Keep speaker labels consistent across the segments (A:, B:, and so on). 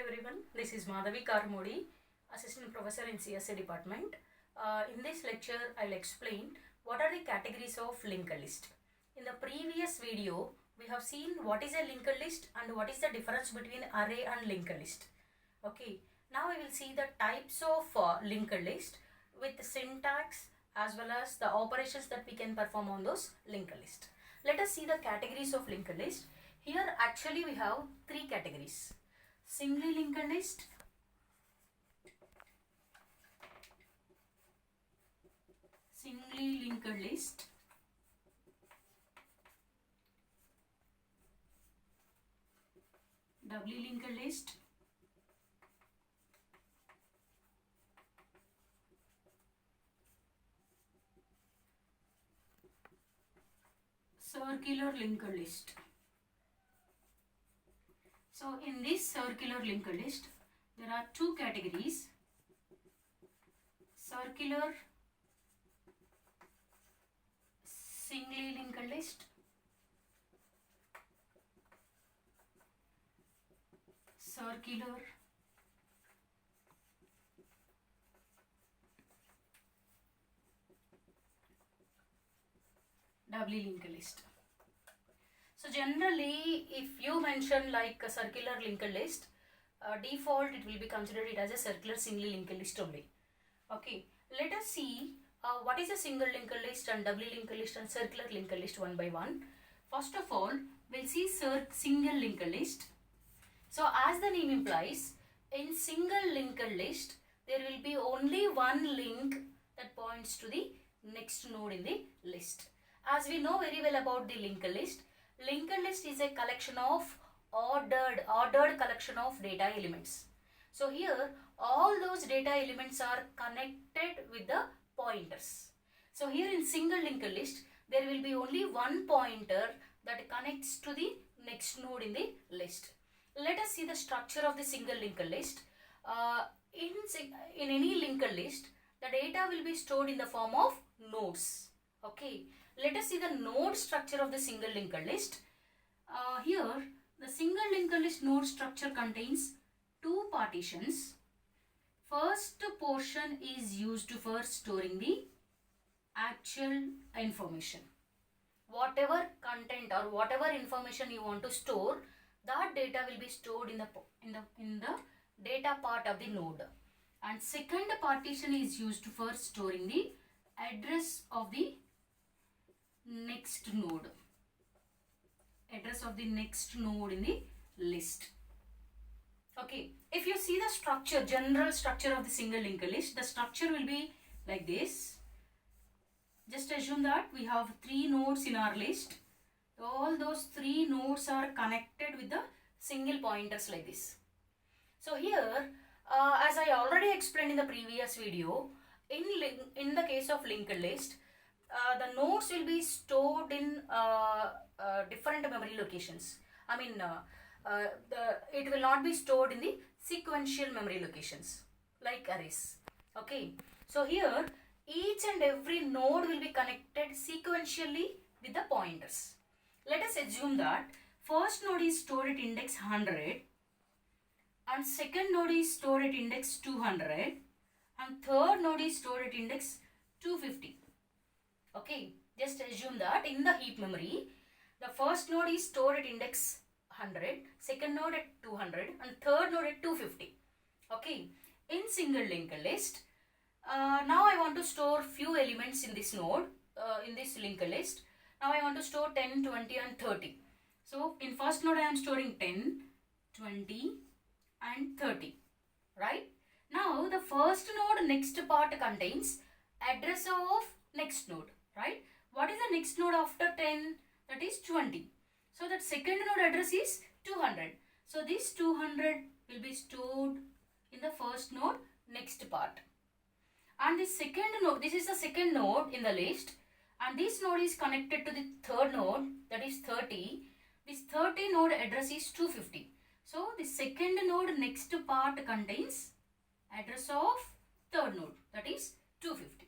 A: everyone, this is Madhavi Karmodi, Assistant Professor in CSA Department. In this lecture, I'll explain what are the categories of linked list. In the previous video, we have seen what is a linked list and what is the difference between array and linked list. Okay, now we will see the types of linked list with the syntax as well as the operations that we can perform on those linked list. Let us see the categories of linked list. Here actually we have three categories. Singly linked list, doubly linked list, circular linked list. So in this circular linked list, there are two categories: circular singly linked list, circular doubly linked list. So generally, if you mention like a circular linked list, default it will be considered it as a circular singly linked list only. Okay, let us see what is a single linked list and doubly linked list and circular linked list one by one. First of all, we'll see single linked list. So as the name implies, in single linked list, there will be only one link that points to the next node in the list. As we know very well about the linked list is a collection of ordered collection of data elements. So here all those data elements are connected with the pointers. So here in single linked list, there will be only one pointer that connects to the next node in the list. Let us see the structure of the single linked list. In any linked list, the data will be stored in the form of nodes. Okay, let us see the node structure of the single linked list. Here, the single linked list node structure contains two partitions. First portion is used for storing the actual information. Whatever content or whatever information you want to store, that data will be stored in the data part of the node. And second partition is used for storing the address of the next node. Address of the next node in the list. Okay, if you see the structure, general structure of the single linked list, the structure will be like this. Just assume that we have three nodes in our list. All those three nodes are connected with the single pointers like this. So here, as I already explained in the previous video, in the case of linked list, the nodes will be stored in different memory locations. I mean, it will not be stored in the sequential memory locations like arrays. Okay, so here each and every node will be connected sequentially with the pointers. Let us assume that first node is stored at index 100 and second node is stored at index 200 and third node is stored at index 250. Okay, just assume that in the heap memory, the first node is stored at index 100, second node at 200 and third node at 250. Okay, in single linked list, now I want to store few elements in this node, in this linked list. Now I want to store 10, 20 and 30. So in first node I am storing 10, 20 and 30, right? Now the first node next part contains address of next node, right? What is the next node after 10? That is 20. So that second node address is 200. So this 200 will be stored in the first node next part. And this second node, this is the second node in the list. And this node is connected to the third node, that is 30. This 30 node address is 250. So the second node next part contains address of third node, that is 250.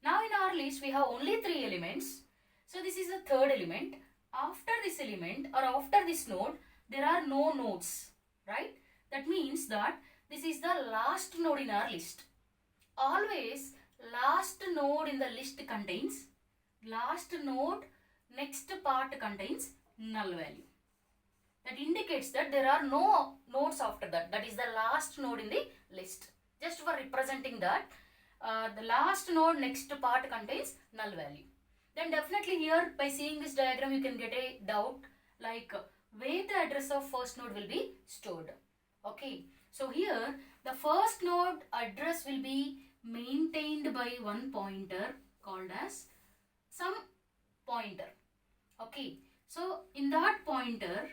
A: Now in our list we have only three elements. So this is the third element. After this element or after this node, there are no nodes, right? That means that this is the last node in our list. Always last node in the list contains, last node next part contains null value. That indicates that there are no nodes after that. That is the last node in the list. Just for representing that the last node next part contains null value. Then definitely here by seeing this diagram you can get a doubt like where the address of first node will be stored. Okay, so here the first node address will be maintained by one pointer called as some pointer. Okay, so in that pointer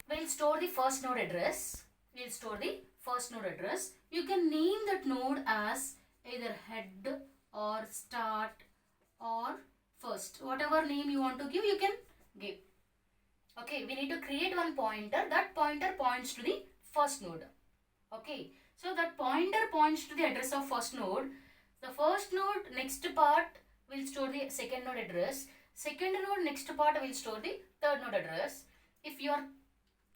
A: we'll store the first node address. We'll store the first node address. You can name that node as either head or start or first. Whatever name you want to give, you can give. Okay, we need to create one pointer. That pointer points to the first node. Okay, so that pointer points to the address of first node. The first node next part will store the second node address. Second node next part will store the third node address. If your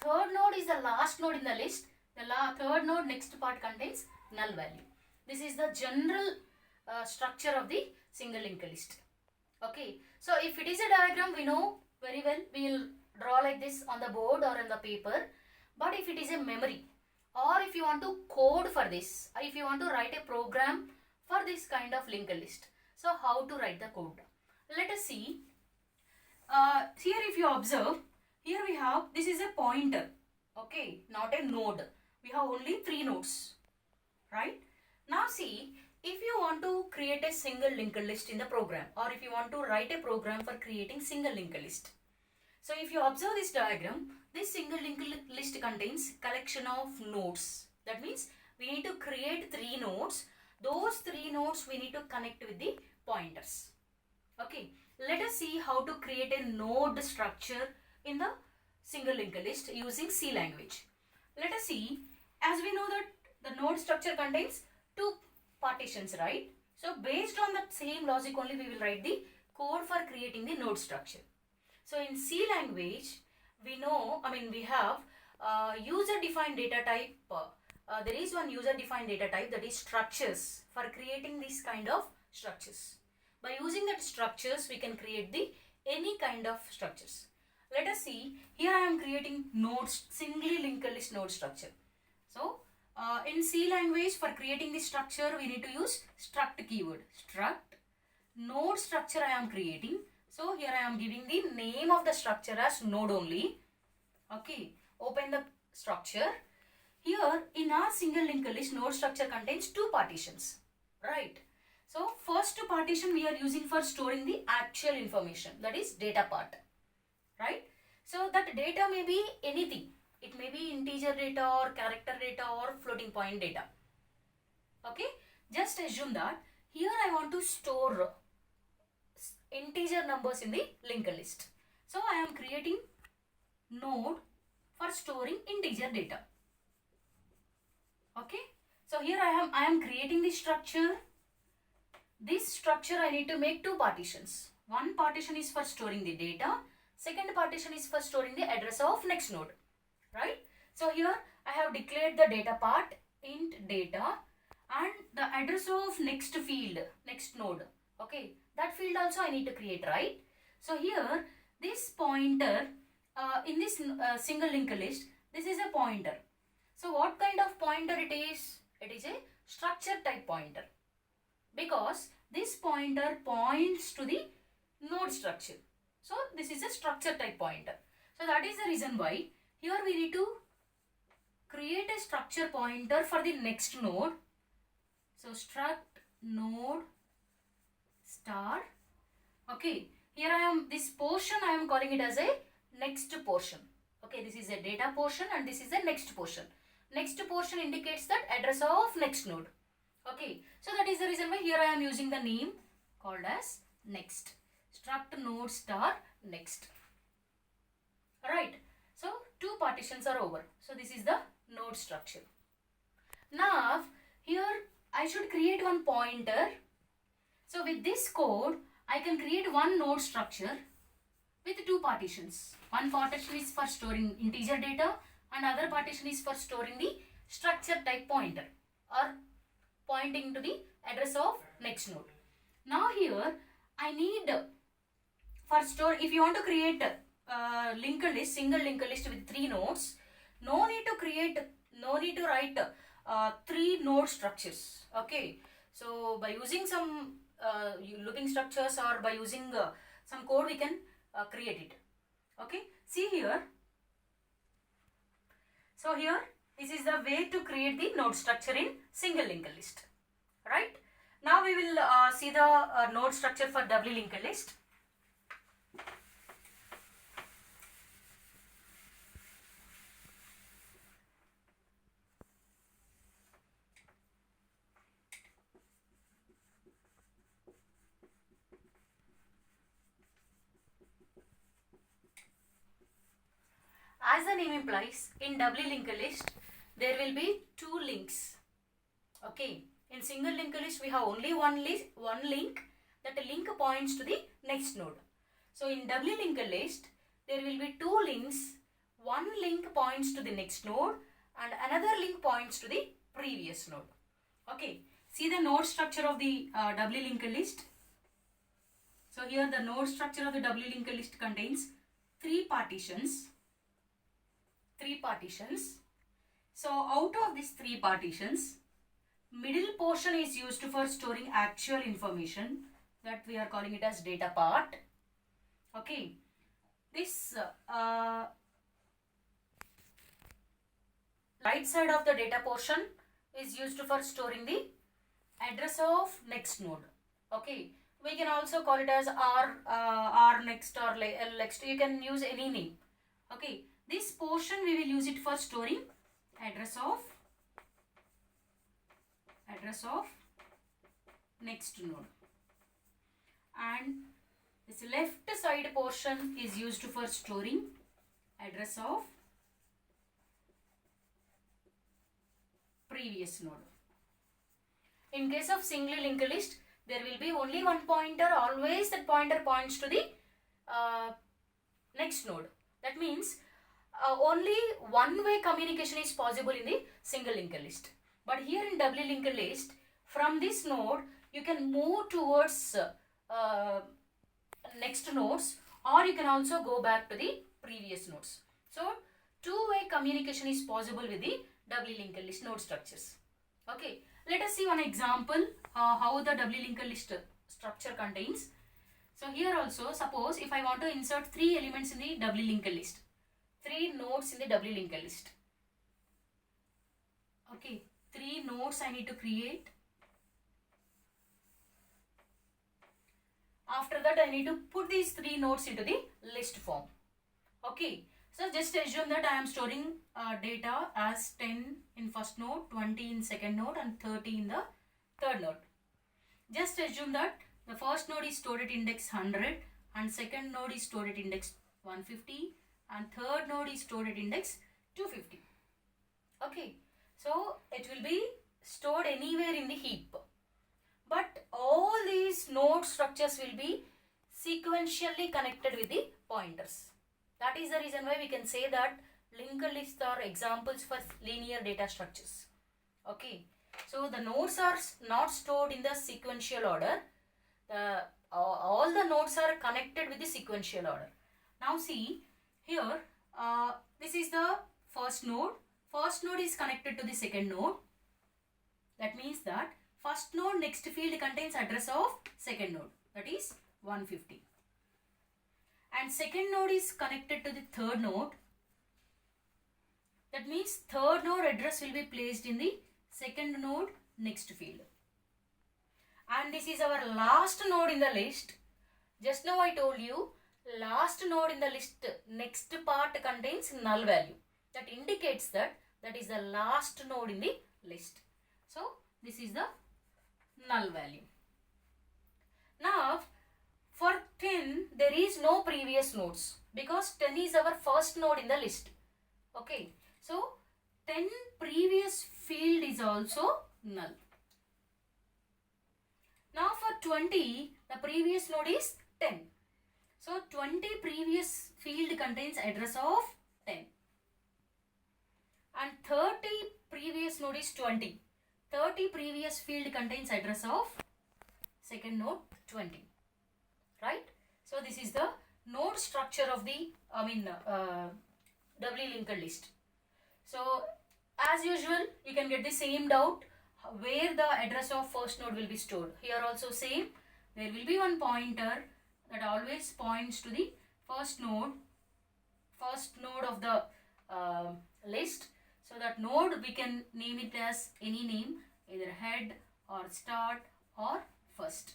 A: third node is the last node in the list, the third node next part contains null value. This is the general structure of the single linked list. Okay, so if it is a diagram, we know very well, we will draw like this on the board or on the paper. But if it is a memory, or if you want to code for this, or if you want to write a program for this kind of linked list, so how to write the code? Let us see. Here if you observe, here we have, this is a pointer, okay, not a node. We have only 3 nodes, right? Now see, if you want to create a single linked list in the program, or if you want to write a program for creating single linked list. So if you observe this diagram, this single linked list contains collection of nodes. That means we need to create 3 nodes. Those 3 nodes we need to connect with the pointers. Okay, let us see how to create a node structure in the single linked list using C language. Let us see, as we know that the node structure contains 2 partitions, right? So based on that same logic only we will write the code for creating the node structure. So in C language, we know, we have user defined data type. There is one user defined data type, that is structures, for creating this kind of structures. By using that structures, we can create the any kind of structures. Let us see, here I am creating nodes, singly linked list node structure. So in C language, for creating this structure, we need to use struct keyword. Struct node structure I am creating. So here I am giving the name of the structure as node only. Okay, open the structure. Here in our single linked list, node structure contains 2 partitions, right? So first partition we are using for storing the actual information, that is data part, right? So that data may be anything. It may be integer data or character data or floating point data. Okay, just assume that here I want to store integer numbers in the linked list. So I am creating node for storing integer data. Okay, so here I am creating this structure. This structure I need to make 2 partitions. One partition is for storing the data. Second partition is for storing the address of next node, right? So here I have declared the data part int data and the address of next field, next node. Okay, that field also I need to create, right? So here this pointer in this single linked list, this is a pointer. So what kind of pointer it is? It is a structure type pointer, because this pointer points to the node structure. So this is a structure type pointer. So that is the reason why here we need to create a structure pointer for the next node. So struct node star. Okay, here I am, this portion I am calling it as a next portion. Okay, this is a data portion and this is a next portion. Next portion indicates that address of next node. Okay, so that is the reason why here I am using the name called as next. Struct node star next. Alright, so 2 partitions are over. So this is the node structure. Now here I should create one pointer. So with this code I can create one node structure with 2 partitions. One partition is for storing integer data, and other partition is for storing the structure type pointer or pointing to the address of next node. Now here I need for store, if you want to create linked list, single linked list with 3 nodes, no need to write 3 node structures. Okay, so by using some looping structures or by using some code, we can create it. Okay, see here. So here, this is the way to create the node structure in single linked list. Right? Now we will see the node structure for doubly linked list. As the name implies, in doubly linked list, there will be 2 links. Okay. In single linked list, we have only one link. That link points to the next node. So in doubly linked list, there will be 2 links. One link points to the next node and another link points to the previous node. Okay. See the node structure of the doubly linked list. So here the node structure of the doubly linked list contains 3 partitions. 3 partitions. So out of these 3 partitions, middle portion is used for storing actual information, that we are calling it as data part. Okay. This right side of the data portion is used for storing the address of next node. Okay. We can also call it as R next or L next. You can use any name. Okay. This portion we will use it for storing address of next node, and this left side portion is used for storing address of previous node. In case of single linked list, there will be only one pointer. Always that pointer points to the next node. That means only one-way communication is possible in the single linked list. But here in doubly linked list, from this node, you can move towards next nodes, or you can also go back to the previous nodes. So, two-way communication is possible with the doubly linked list node structures. Okay, let us see one example how the doubly linked list structure contains. So, here also, suppose if I want to insert 3 elements in the doubly linked list, 3 nodes in the doubly linked list. Okay, 3 nodes I need to create. After that, I need to put these 3 nodes into the list form. Okay, so just assume that I am storing data as 10 in first node, 20 in second node, and 30 in the third node. Just assume that the first node is stored at index 100 and second node is stored at index 150 and third node is stored at index 250. Okay, so it will be stored anywhere in the heap. But all these node structures will be sequentially connected with the pointers. That is the reason why we can say that linked lists are examples for linear data structures. Okay, so the nodes are not stored in the sequential order. All the nodes are connected with the sequential order. Now see here, this is the first node. First node is connected to the second node. That means that first node next field contains address of second node, that is 150. And second node is connected to the third node. That means third node address will be placed in the second node next field. And this is our last node in the list. Just now I told you, last node in the list next part contains null value. That indicates that is the last node in the list. So this is the null value. Now for 10 there is no previous nodes because 10 is our first node in the list. Okay, so 10 previous field is also null. Now for 20 the previous node is 10. So 20 previous field contains address of 10. and 30 previous node is 20. 30 previous field contains address of second node 20, right? So this is the node structure of the doubly linked list. So as usual, you can get the same doubt where the address of first node will be stored. Here also same, there will be one pointer that always points to the first node of the list. So that node we can name it as any name, either head or start or first.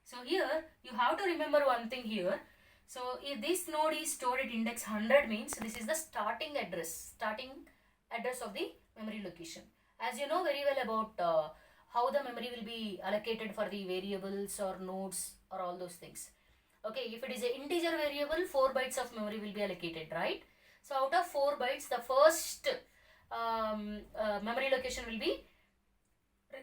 A: So here you have to remember one thing here. So if this node is stored at index 100 means this is the starting address of the memory location. As you know very well about how the memory will be allocated for the variables or nodes or all those things. Okay, if it is an integer variable, 4 bytes of memory will be allocated, right? So out of 4 bytes, the first memory location will be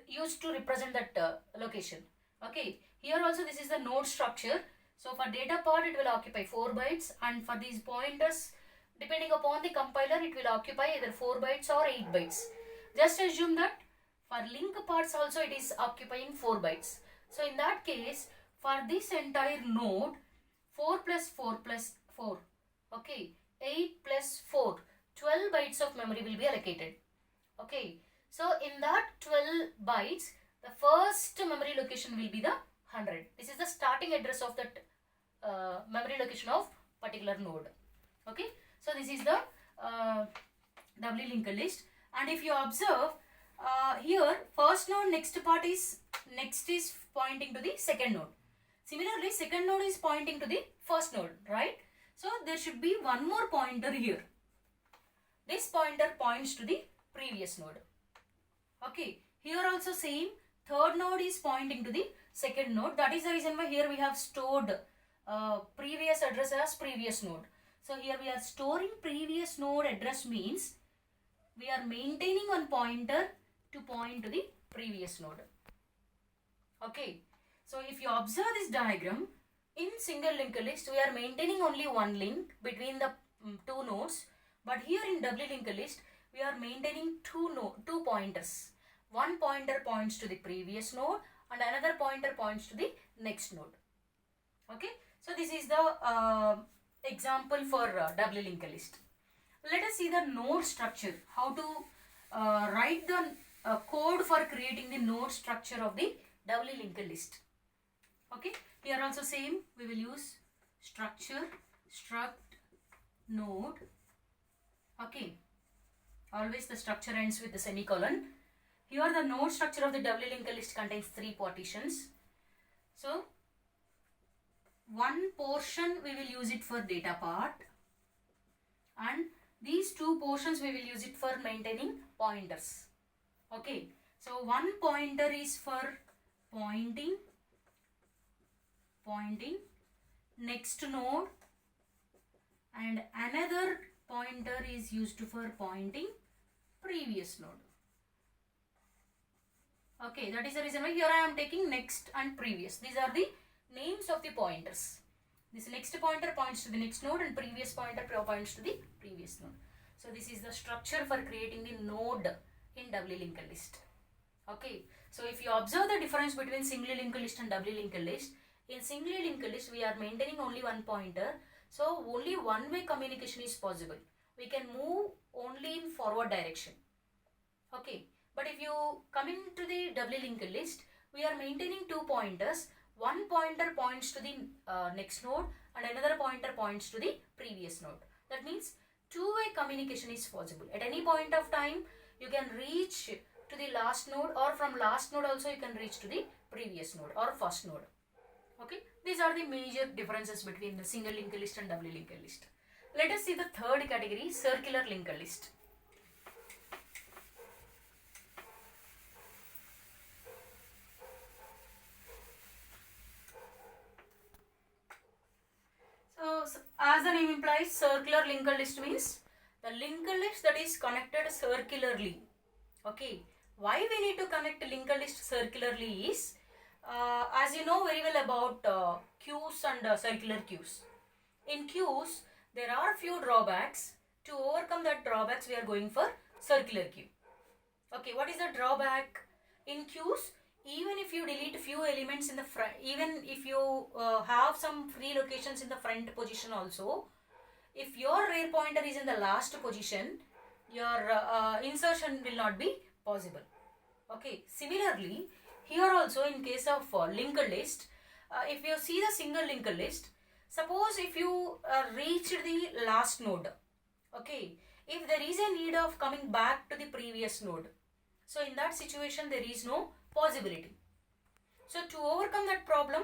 A: used to represent that location. Okay, here also this is the node structure. So for data part it will occupy 4 bytes, and for these pointers depending upon the compiler it will occupy either 4 bytes or 8 bytes. Just assume that for link parts also it is occupying 4 bytes. So in that case, for this entire node, 4 plus 4 plus 4, okay, 8 plus 4, 12 bytes of memory will be allocated. Okay, so in that 12 bytes, the first memory location will be the 100. This is the starting address of that memory location of particular node. Okay, so this is the doubly linked list. And if you observe here, first node next is pointing to the second node. Similarly, second node is pointing to the first node, right? So there should be one more pointer here. This pointer points to the previous node. Okay, here also same, third node is pointing to the second node. That is the reason why here we have stored previous address as previous node. So here we are storing previous node address means we are maintaining one pointer to point to the previous node. Okay, so if you observe this diagram, in single linked list we are maintaining only one link between the two nodes, but here in doubly linked list we are maintaining two pointers. One pointer points to the previous node and another pointer points to the next node. Okay, so this is the example for doubly linked list. Let us see the node structure, how to write the code for creating the node structure of the doubly linked list. Okay, here also same, we will use structure, struct, node. Okay, always the structure ends with the semicolon. Here the node structure of the doubly linked list contains 3 partitions. So one portion we will use it for data part, and these 2 portions we will use it for maintaining pointers. Okay, so one pointer is for pointing next node, and another pointer is used for pointing previous node. Okay, that is the reason why here I am taking next and previous. These are the names of the pointers. This next pointer points to the next node and previous pointer points to the previous node. So this is the structure for creating the node in doubly linked list. Okay, so if you observe the difference between singly linked list and doubly linked list, in singly linked list we are maintaining only one pointer, so only one way communication is possible. We can move only in forward direction. Okay, but if you come into the doubly linked list, we are maintaining 2 pointers. One pointer points to the next node and another pointer points to the previous node. That means two-way communication is possible. At any point of time, you can reach to the last node, or from last node also you can reach to the previous node or first node. Okay, these are the major differences between the single linked list and doubly linked list. Let us see the third category, circular linked list. So as the name implies, circular linked list means the linked list that is connected circularly. Okay, why we need to connect linked list circularly is, as you know very well about queues and circular queues. In queues, there are few drawbacks. To overcome that drawbacks, we are going for circular queue. Okay, what is the drawback? In queues, even if you delete few elements in the front, even if you have some free locations in the front position also, if your rear pointer is in the last position, your insertion will not be possible. Okay, similarly, here also in case of linked list, if you see the single linked list, suppose if you reach the last node, okay, if there is a need of coming back to the previous node, so in that situation there is no possibility. So to overcome that problem,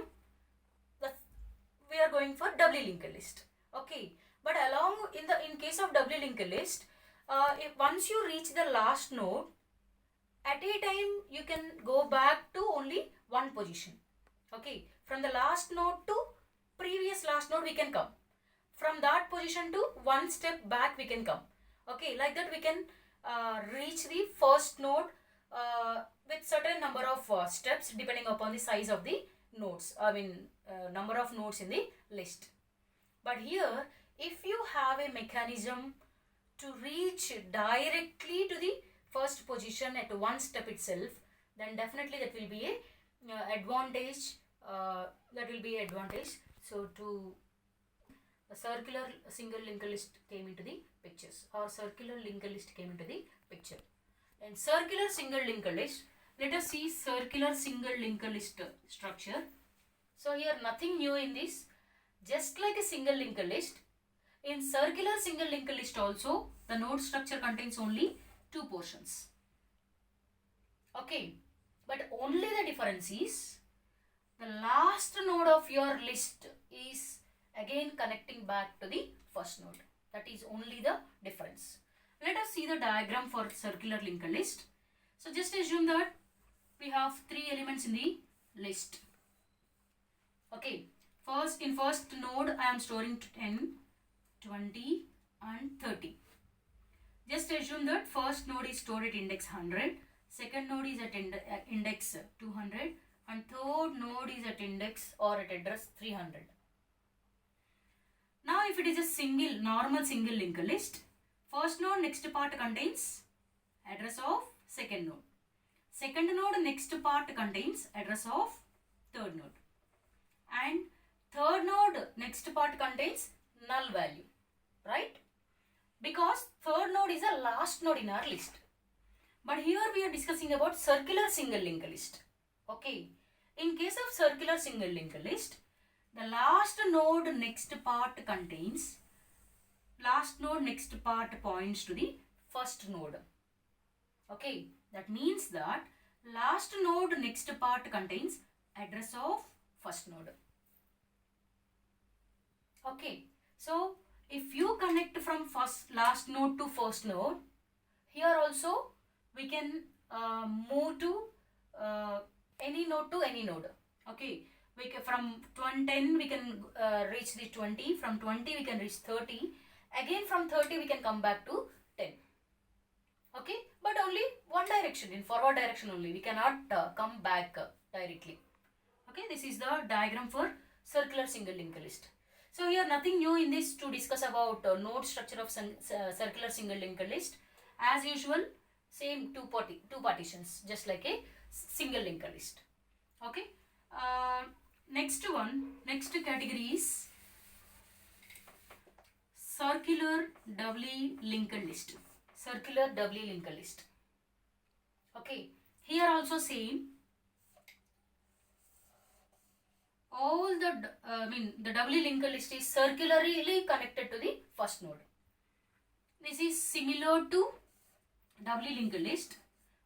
A: we are going for doubly linked list. Okay, but along in case of doubly linked list, if once you reach the last node, at a time you can go back to only one position. Okay, from the last node to previous last node we can come. From that position to one step back we can come. Okay, like that we can reach the first node with certain number of steps depending upon the size of the nodes. I mean number of nodes in the list. But here, if you have a mechanism to reach directly to the first position at one step itself, then definitely that will be a advantage. That will be advantage. So to the circular single linked list came into the pictures, or circular linked list came into the picture. And circular single linked list, let us see circular single linked list structure. So here nothing new in this, just like a single linked list. In circular single linked list also, the node structure contains only two portions. Okay, but only the difference is the last node of your list is again connecting back to the first node. That is only the difference. Let us see the diagram for circular linked list. So just assume that we have three elements in the list. Okay, in first node I am storing 10, 20 and 30. Just assume that first node is stored at index 100, second node is at index 200 and third node is at index or at address 300. Now if it is a normal single linked list, first node next part contains address of second node. Second node next part contains address of third node. And third node next part contains null value, right? Because third node is the last node in our list. But here we are discussing about circular single linked list. Okay. In case of circular single linked list, the last node next part points to the first node. Okay. That means that last node next part contains address of first node. Okay. So if you connect from last node to first node, here also we can move to any node to any node. Okay, from 10 we can reach the 20, from 20 we can reach 30, again from 30 we can come back to 10. Okay, but only one direction, in forward direction only, we cannot come back directly. Okay, this is the diagram for circular single linked list. So here nothing new in this to discuss about node structure of circular single linked list. As usual, same two partitions, just like a single linked list. Okay. Next category is circular doubly linked list. Circular doubly linked list. Okay. Here also same. All the doubly linked list is circularly connected to the first node. This is similar to doubly linked list,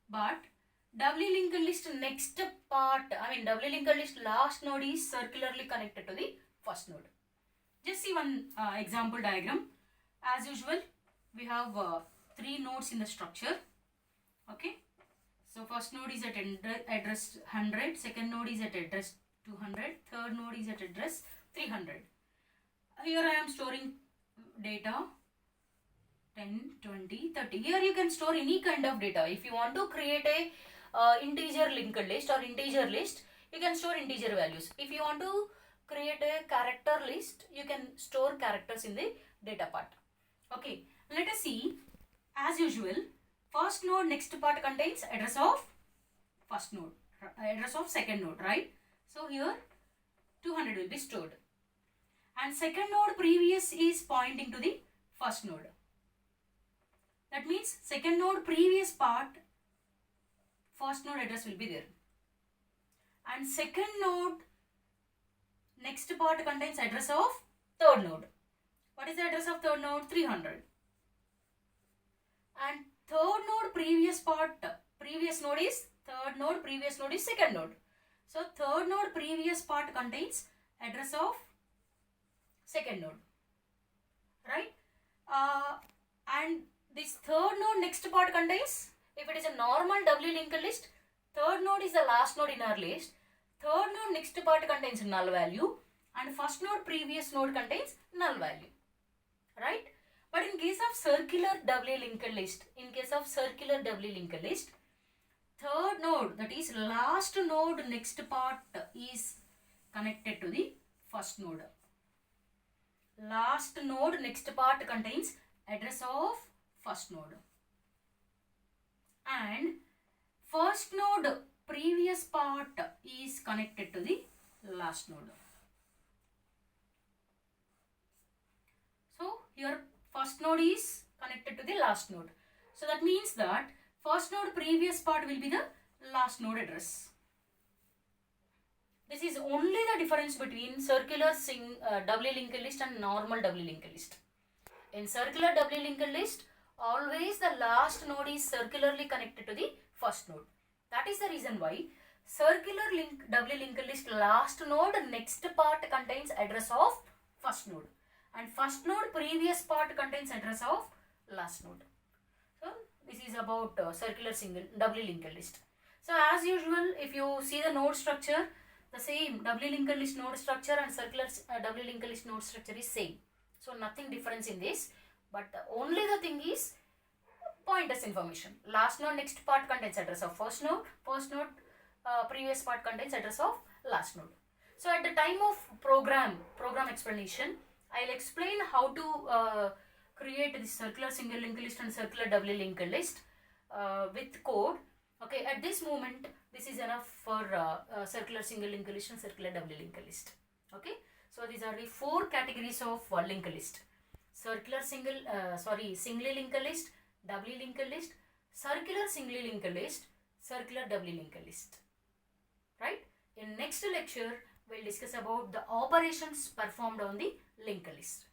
A: but doubly linked list next part, doubly linked list last node is circularly connected to the first node. Just see one example diagram. As usual, we have three nodes in the structure. Okay. So first node is at address 100, second node is at address 200, third node is at address 300. Here I am storing data 10, 20, 30. Here you can store any kind of data. If you want to create a integer linked list or integer list, you can store integer values. If you want to create a character list, you can store characters in the data part. Okay, let us see. As usual, first node next part contains address of first node, address of second node, right? So here 200 will be stored. And second node previous is pointing to the first node. That means second node previous part, first node address will be there. And second node next part contains address of third node. What is the address of third node? 300. And third node previous part, previous node is third node, previous node is second node. So third node previous part contains address of second node, right? And this third node next part contains, if it is a normal doubly linked list, third node is the last node in our list. Third node next part contains null value and first node previous node contains null value, right? But in case of circular doubly linked list, third node, that is last node next part is connected to the first node. Last node next part contains address of first node. And first node previous part is connected to the last node. So here first node is connected to the last node. So that means that first node previous part will be the last node address. This is only the difference between circular doubly linked list and normal doubly linked list. In circular doubly linked list, always the last node is circularly connected to the first node. That is the reason why circular doubly linked list last node next part contains address of first node. And first node previous part contains address of last node. So this is about circular doubly linked list. So as usual, if you see the node structure, the same doubly linked list node structure and circular doubly linked list node structure is same. So nothing difference in this, but only the thing is pointers information. Last node next part contains address of first node previous part contains address of last node. So at the time of program explanation, I'll explain how to create this circular single linked list and circular doubly linked list with code. Okay, at this moment, this is enough for circular single linked list and circular doubly linked list. Okay, so these are the 4 categories of linked list: circular singly linked list, doubly linked list, circular singly linked list, circular doubly linked list. Right? In next lecture, we'll discuss about the operations performed on the linked list.